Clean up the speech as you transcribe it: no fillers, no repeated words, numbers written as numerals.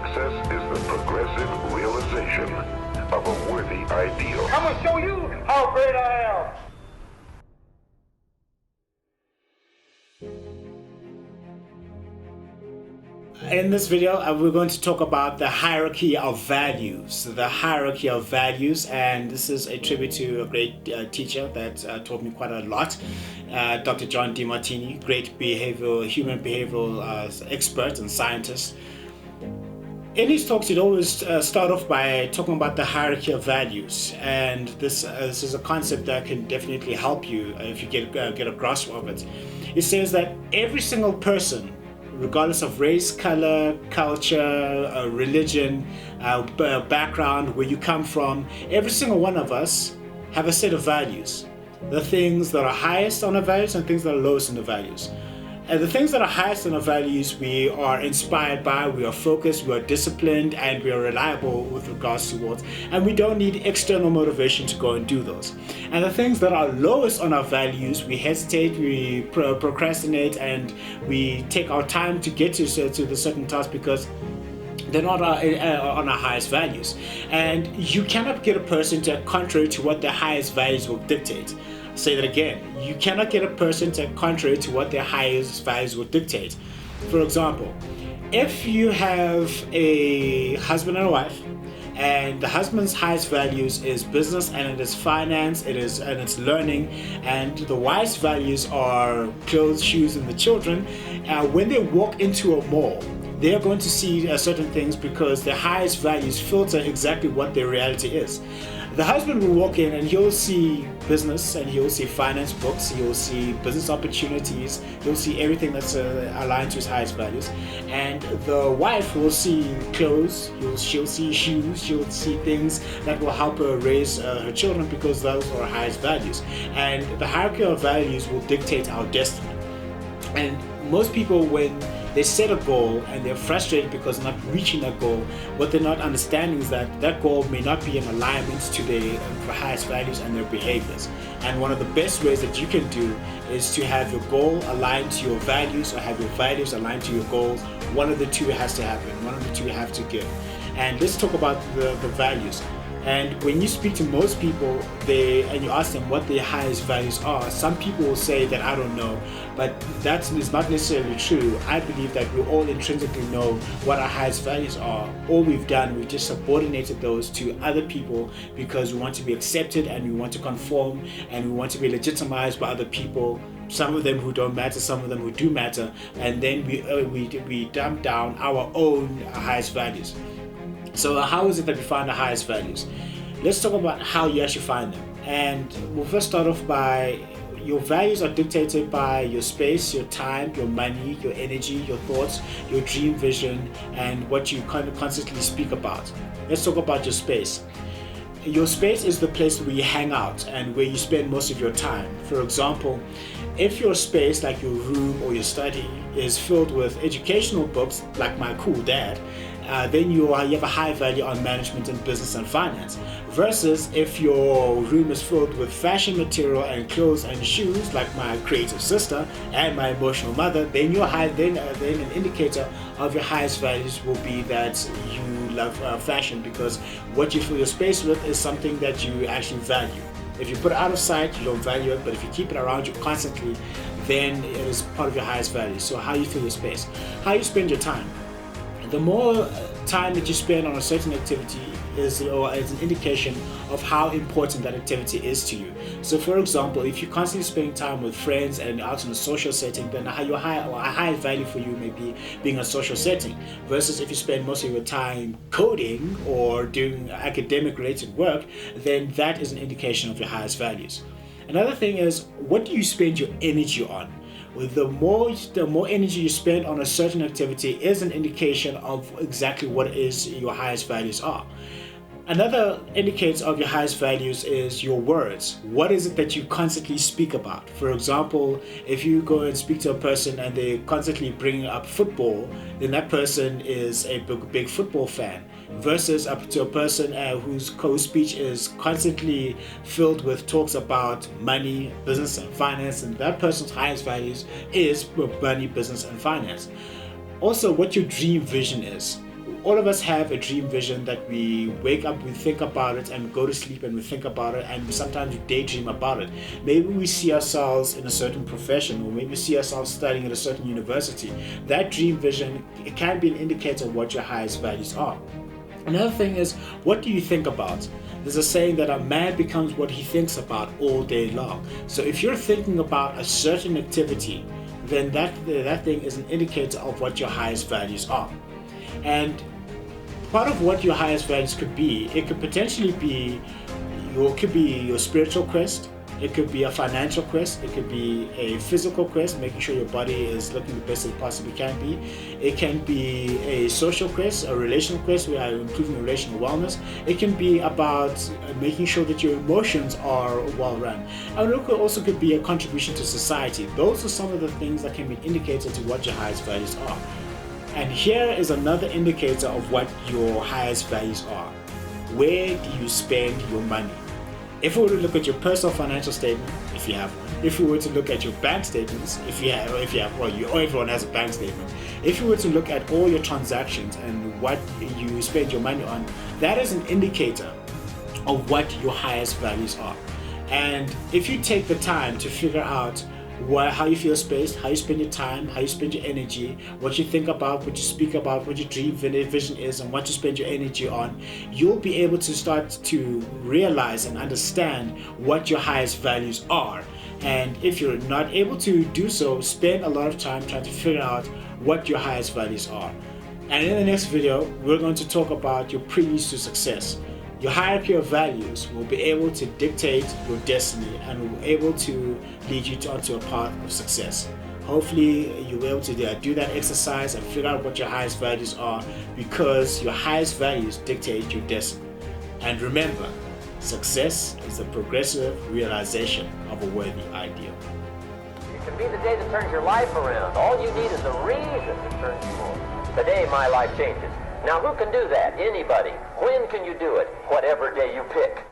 Success is the progressive realization of a worthy ideal. I'm gonna show you how great I am. In this video, we're going to talk about the hierarchy of values. The hierarchy of values, and this is a tribute to a great teacher that taught me quite a lot, Dr. John DeMartini, great human behavioral expert and scientist. In his talks, he'd always start off by talking about the hierarchy of values, and this is a concept that can definitely help you if you get a grasp of it. It says that every single person, regardless of race, color, culture, religion, background, where you come from, every single one of us have a set of values. The things that are highest on our values and things that are lowest in the values. And the things that are highest in our values, we are inspired by, we are focused, we are disciplined, and we are reliable with regards to what, and we don't need external motivation to go and do those. And the things that are lowest on our values, we hesitate, we procrastinate, and we take our time to get to the certain task because they're not on our highest values. And you cannot get a person to contrary to what their highest values will dictate. I'll say that again. You cannot get a person to contrary to what their highest values will dictate. For example, if you have a husband and a wife, and the husband's highest values is business and it is finance, it's learning, and the wife's values are clothes, shoes, and the children, when they walk into a mall, they are going to see certain things because their highest values filter exactly what their reality is. The husband will walk in and he'll see business and he'll see finance books, he'll see business opportunities, he'll see everything that's aligned to his highest values. And the wife will see clothes, she'll see shoes, she'll see things that will help her raise her children because those are her highest values. And the hierarchy of values will dictate our destiny. And most people, when they set a goal and they're frustrated because not reaching that goal, what they're not understanding is that that goal may not be in alignment to their highest values and their behaviors. And one of the best ways that you can do is to have your goal aligned to your values or have your values aligned to your goals. One of the two has to happen. One of the two have to give. And let's talk about the values. And when you speak to most people, and you ask them what their highest values are, some people will say that I don't know, but that is not necessarily true. I believe that we all intrinsically know what our highest values are. All we've done, we've just subordinated those to other people because we want to be accepted and we want to conform and we want to be legitimized by other people. Some of them who don't matter, some of them who do matter, and then we dump down our own highest values. So how is it that we find the highest values? Let's talk about how you actually find them. And we'll first start off by your values are dictated by your space, your time, your money, your energy, your thoughts, your dream vision, and what you kind of constantly speak about. Let's talk about your space. Your space is the place where you hang out and where you spend most of your time. For example, if your space, like your room or your study, is filled with educational books, like my cool dad, then you have a high value on management and business and finance. Versus if your room is filled with fashion material and clothes and shoes, like my creative sister and my emotional mother, then then an indicator of your highest values will be that you love fashion, because what you fill your space with is something that you actually value. If you put it out of sight, you don't value it, but if you keep it around you constantly, then it is part of your highest values. So how you fill your space, how you spend your time. The more time that you spend on a certain activity is an indication of how important that activity is to you. So for example, if you're constantly spending time with friends and out in a social setting, then a high value for you may be being a social setting. Versus if you spend most of your time coding or doing academic related work, then that is an indication of your highest values. Another thing is, what do you spend your energy on? The more energy you spend on a certain activity is an indication of exactly what is your highest values are. Another indicator of your highest values is your words. What is it that you constantly speak about? For example, if you go and speak to a person and they constantly bring up football, then that person is a big football fan. Versus up to a person whose speech is constantly filled with talks about money, business, and finance, and that person's highest values is money, business, and finance. Also, what your dream vision is. all of us have a dream vision that we wake up, we think about it, and go to sleep and we think about it, and sometimes we daydream about it. Maybe we see ourselves in a certain profession, or maybe we see ourselves studying at a certain university. That dream vision, it can be an indicator of what your highest values are. Another thing is, what do you think about? There's a saying that a man becomes what he thinks about all day long. So if you're thinking about a certain activity, then that thing is an indicator of what your highest values are. And part of what your highest values could be, it could potentially be your spiritual quest, it could be a financial quest, it could be a physical quest, making sure your body is looking the best it possibly can be. It can be a social quest, a relational quest where you're improving relational wellness. It can be about making sure that your emotions are well run. And it also could be a contribution to society. Those are some of the things that can be an indicator to what your highest values are. And here is another indicator of what your highest values are. Where do you spend your money? If we were to look at your personal financial statement, if you have one, if we were to look at your bank statements, everyone has a bank statement. If you were to look at all your transactions and what you spend your money on, that is an indicator of what your highest values are. And if you take the time to figure out how you feel spaced, how you spend your time, how you spend your energy, what you think about, what you speak about, what your dream vision is, and what you spend your energy on, you'll be able to start to realize and understand what your highest values are. And if you're not able to do so, spend a lot of time trying to figure out what your highest values are. And in the next video, we're going to talk about your preludes to success. Your hierarchy of values will be able to dictate your destiny and will be able to lead you onto a path of success. Hopefully you'll be able to do that exercise and figure out what your highest values are, because your highest values dictate your destiny. And remember, success is the progressive realization of a worthy ideal. It can be the day that turns your life around. All you need is a reason to turn you on. Today my life changes. Now who can do that? Anybody. When can you do it? Whatever day you pick.